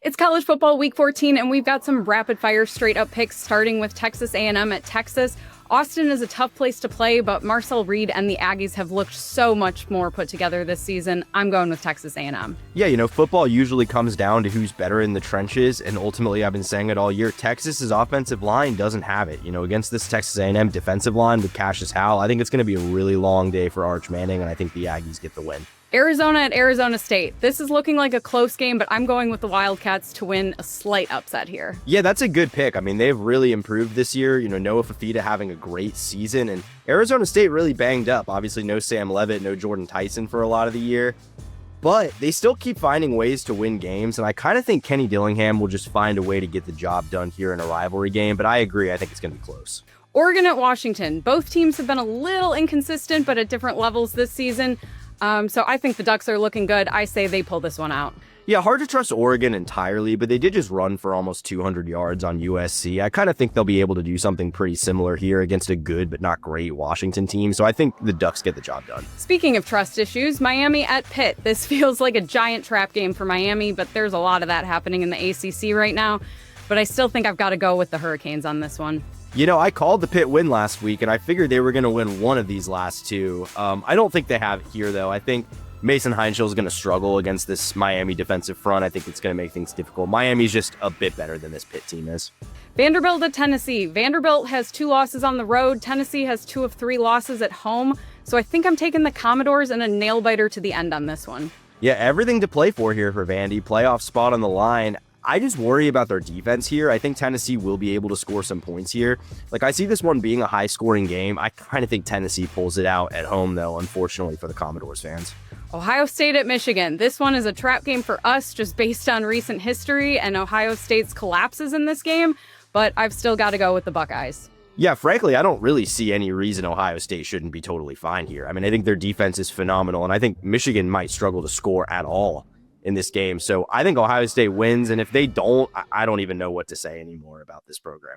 It's college football week 14, and we've got some rapid fire straight up picks starting with Texas A&M at Texas. Austin is a tough place to play, but Marcel Reed and the Aggies have looked so much more put together this season. I'm going with Texas A&M. Yeah, football usually comes down to who's better in the trenches, and ultimately, I've been saying it all year, Texas's offensive line doesn't have it. Against this Texas A&M defensive line with Cassius Howell, I think it's going to be a really long day for Arch Manning, and I think the Aggies get the win. Arizona at Arizona State. This is looking like a close game, but I'm going with the Wildcats to win a slight upset here. Yeah, that's a good pick. They've really improved this year. Noah Fafita having a great season, and Arizona State really banged up. Obviously, no Sam Levitt, no Jordan Tyson for a lot of the year, but they still keep finding ways to win games, and I kind of think Kenny Dillingham will just find a way to get the job done here in a rivalry game, but I agree. I think it's going to be close. Oregon at Washington. Both teams have been a little inconsistent, but at different levels this season. So I think the Ducks are looking good. I say they pull this one out. Yeah, hard to trust Oregon entirely, but they did just run for almost 200 yards on USC. I kind of think they'll be able to do something pretty similar here against a good but not great Washington team. So I think the Ducks get the job done. Speaking of trust issues, Miami at Pitt. This feels like a giant trap game for Miami, but there's a lot of that happening in the ACC right now. But I still think I've got to go with the Hurricanes on this one. I called the Pitt win last week, and I figured they were going to win one of these last two. I don't think they have it here, though. I think Mason Heinschel is going to struggle against this Miami defensive front. I think it's going to make things difficult. Miami's just a bit better than this Pitt team is. Vanderbilt at Tennessee. Vanderbilt has 2 losses on the road. Tennessee has 2 of 3 losses at home. So I think I'm taking the Commodores and a nail-biter to the end on this one. Yeah, everything to play for here for Vandy. Playoff spot on the line. I just worry about their defense here. I think Tennessee will be able to score some points here. I see this one being a high-scoring game. I kind of think Tennessee pulls it out at home, though, unfortunately for the Commodores fans. Ohio State at Michigan. This one is a trap game for us just based on recent history and Ohio State's collapses in this game, but I've still got to go with the Buckeyes. Yeah, frankly, I don't really see any reason Ohio State shouldn't be totally fine here. I think their defense is phenomenal, and I think Michigan might struggle to score at all in this game. So I think Ohio State wins, and if they don't, I don't even know what to say anymore about this program.